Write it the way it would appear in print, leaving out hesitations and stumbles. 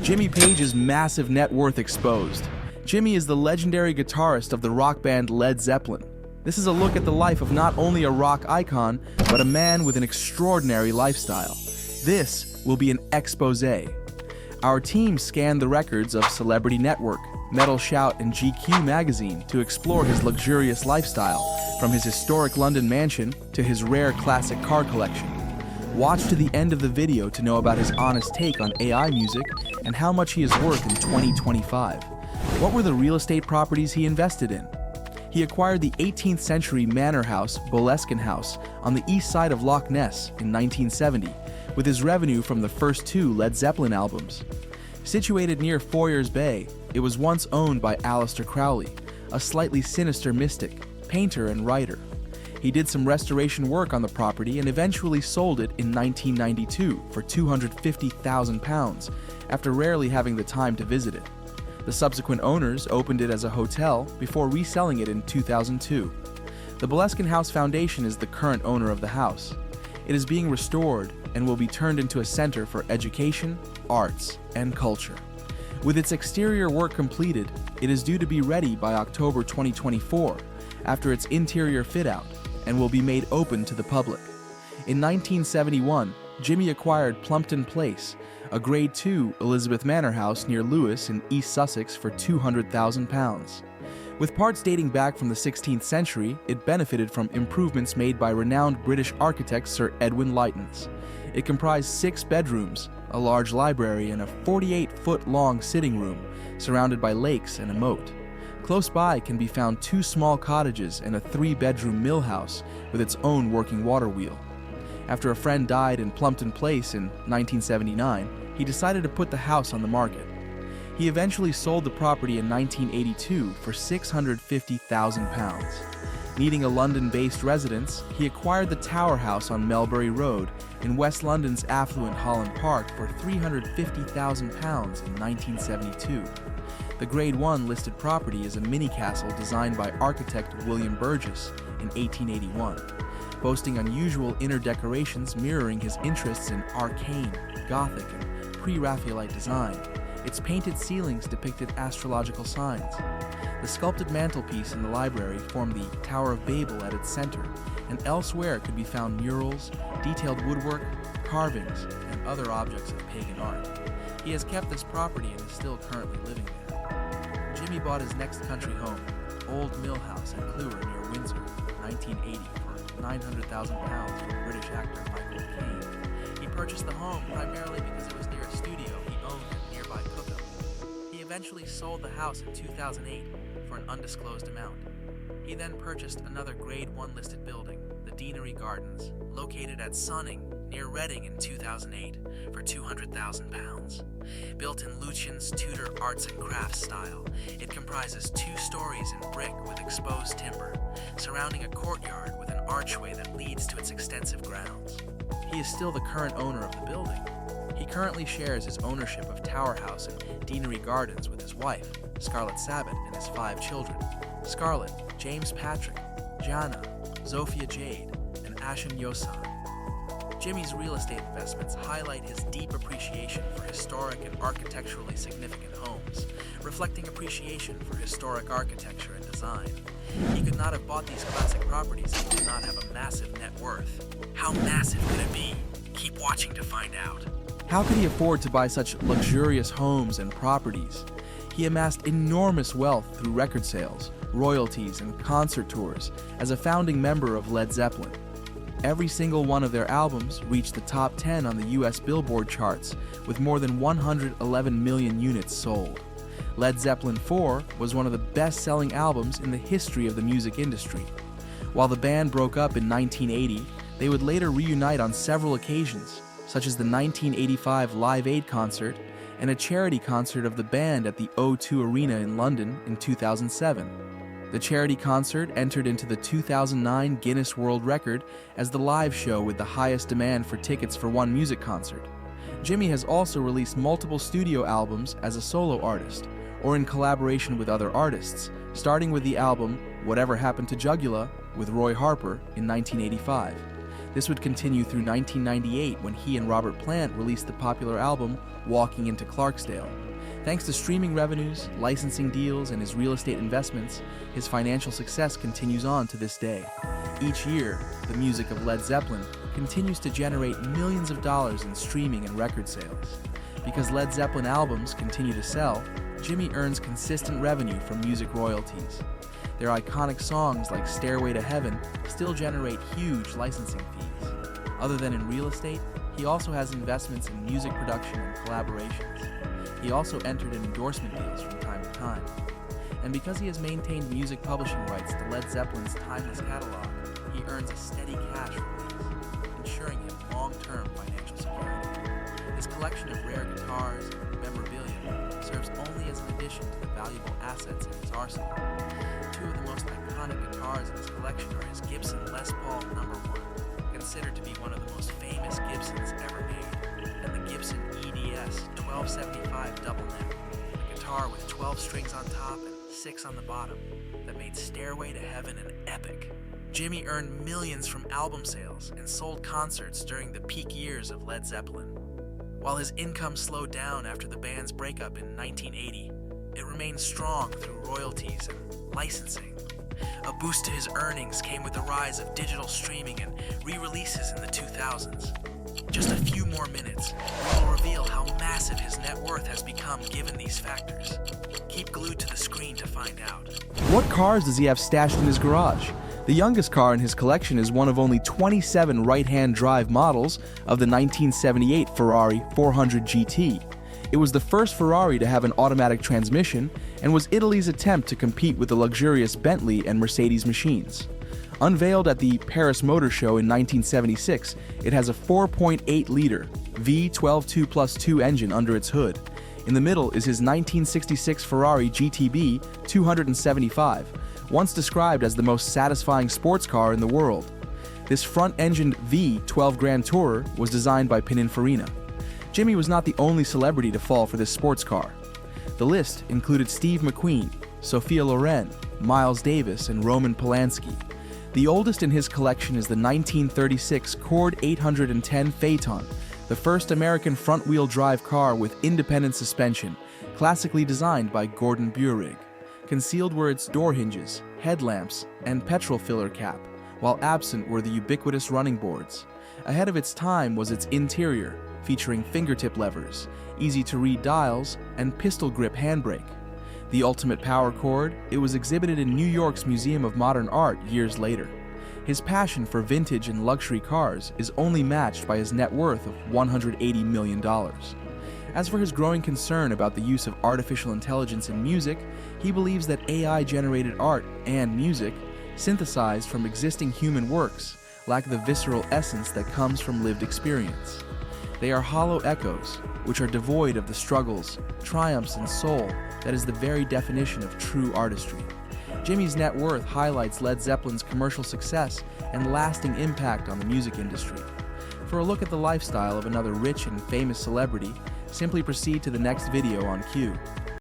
Jimmy Page's massive net worth exposed. Jimmy is the legendary guitarist of the rock band Led Zeppelin. This is a look at the life of not only a rock icon, but a man with an extraordinary lifestyle. This will be an exposé. Our team scanned the records of Celebrity Network, Metal Shout, and GQ magazine to explore his luxurious lifestyle, from his historic London mansion to his rare classic car collection. Watch to the end of the video to know about his honest take on AI music and how much he is worth in 2025. What were the real estate properties he invested in? He acquired the 18th century manor house, Boleskine House, on the east side of Loch Ness in 1970, with his revenue from the first two Led Zeppelin albums. Situated near Foyers Bay, it was once owned by Aleister Crowley, a slightly sinister mystic, painter, and writer. He did some restoration work on the property and eventually sold it in 1992 for £250,000 after rarely having the time to visit it. The subsequent owners opened it as a hotel before reselling it in 2002. The Boleskine House Foundation is the current owner of the house. It is being restored and will be turned into a center for education, arts, and culture. With its exterior work completed, it is due to be ready by October 2024 after its interior fit-out, and will be made open to the public. In 1971, Jimmy acquired Plumpton Place, a Grade II Elizabeth Manor house near Lewes in East Sussex for £200,000. With parts dating back from the 16th century, it benefited from improvements made by renowned British architect Sir Edwin Lutyens. It comprised 6 bedrooms, a large library, and a 48-foot-long sitting room, surrounded by lakes and a moat. Close by can be found 2 small cottages and a 3-bedroom mill house with its own working water wheel. After a friend died in Plumpton Place in 1979, he decided to put the house on the market. He eventually sold the property in 1982 for £650,000. Needing a London-based residence, he acquired the Tower House on Melbury Road in West London's affluent Holland Park for £350,000 in 1972. The Grade I listed property is a mini-castle designed by architect William Burgess in 1881, boasting unusual inner decorations mirroring his interests in arcane, Gothic, and pre-Raphaelite design. Its painted ceilings depicted astrological signs. The sculpted mantelpiece in the library formed the Tower of Babel at its center, and elsewhere could be found murals, detailed woodwork, carvings, and other objects of pagan art. He has kept this property and is still currently living there. Jimmy bought his next country home, Old Mill House at Clewer near Windsor, 1980 for £900,000 from British actor Michael Caine. He purchased the home primarily because it was near a studio he owned in nearby Cookham. He eventually sold the house in 2008 for an undisclosed amount. He then purchased another Grade I listed building, the Deanery Gardens, located at Sonning near Reading in 2008 for £200,000. Built in Lutyens' Tudor arts and crafts style, it comprises 2 stories in brick with exposed timber, surrounding a courtyard with an archway that leads to its extensive grounds. He is still the current owner of the building. He currently shares his ownership of Tower House and Deanery Gardens with his wife, Scarlett Sabbath, and his 5 children, Scarlett, James Patrick, Jana, Zofia Jade, and Ashen Yosan. Jimmy's real estate investments highlight his deep appreciation for historic and architecturally significant homes, reflecting appreciation for historic architecture and design. He could not have bought these classic properties if he did not have a massive net worth. How massive could it be? Keep watching to find out. How could he afford to buy such luxurious homes and properties? He amassed enormous wealth through record sales, royalties, and concert tours as a founding member of Led Zeppelin. Every single one of their albums reached the top 10 on the US Billboard charts, with more than 111 million units sold. Led Zeppelin IV was one of the best-selling albums in the history of the music industry. While the band broke up in 1980, they would later reunite on several occasions, such as the 1985 Live Aid concert and a charity concert of the band at the O2 Arena in London in 2007. The charity concert entered into the 2009 Guinness World Record as the live show with the highest demand for tickets for one music concert. Jimmy has also released multiple studio albums as a solo artist, or in collaboration with other artists, starting with the album Whatever Happened to Jugula with Roy Harper in 1985. This would continue through 1998 when he and Robert Plant released the popular album Walking into Clarksdale. Thanks to streaming revenues, licensing deals, and his real estate investments, his financial success continues on to this day. Each year, the music of Led Zeppelin continues to generate millions of dollars in streaming and record sales. Because Led Zeppelin albums continue to sell, Jimmy earns consistent revenue from music royalties. Their iconic songs like Stairway to Heaven still generate huge licensing fees. Other than in real estate, he also has investments in music production and collaborations. He also entered in endorsement deals from time to time. And because he has maintained music publishing rights to Led Zeppelin's timeless catalog, he earns a steady cash release, ensuring him long-term financial security. His collection of rare guitars and memorabilia serves only as an addition to the valuable assets in his arsenal. Two of the most iconic guitars in his collection are his Gibson Les Paul No. 1, considered to be one of the most famous Gibsons ever made, and the Gibson EDS 1275 Double Neck, a guitar with 12 strings on top and 6 on the bottom that made Stairway to Heaven an epic. Jimmy earned millions from album sales and sold concerts during the peak years of Led Zeppelin. While his income slowed down after the band's breakup in 1980, it remained strong through royalties and licensing. A boost to his earnings came with the rise of digital streaming and re-releases in the 2000s. Just a few more minutes, we will reveal how massive his net worth has become given these factors. Keep glued to the screen to find out. What cars does he have stashed in his garage? The youngest car in his collection is one of only 27 right-hand drive models of the 1978 Ferrari 400 GT. It was the first Ferrari to have an automatic transmission and was Italy's attempt to compete with the luxurious Bentley and Mercedes machines. Unveiled at the Paris Motor Show in 1976, it has a 4.8-liter V12.2+2 engine under its hood. In the middle is his 1966 Ferrari GTB 275, once described as the most satisfying sports car in the world. This front-engined V12 Grand Tourer was designed by Pininfarina. Jimmy was not the only celebrity to fall for this sports car. The list included Steve McQueen, Sophia Loren, Miles Davis, and Roman Polanski. The oldest in his collection is the 1936 Cord 810 Phaeton, the first American front-wheel drive car with independent suspension, classically designed by Gordon Buehrig. Concealed were its door hinges, headlamps, and petrol filler cap, while absent were the ubiquitous running boards. Ahead of its time was its interior, featuring fingertip levers, easy-to-read dials, and pistol grip handbrake. The ultimate power chord, it was exhibited in New York's Museum of Modern Art years later. His passion for vintage and luxury cars is only matched by his net worth of $180 million. As for his growing concern about the use of artificial intelligence in music, he believes that AI-generated art and music, synthesized from existing human works, lack the visceral essence that comes from lived experience. They are hollow echoes, which are devoid of the struggles, triumphs, and soul that is the very definition of true artistry. Jimmy's net worth highlights Led Zeppelin's commercial success and lasting impact on the music industry. For a look at the lifestyle of another rich and famous celebrity, simply proceed to the next video on cue.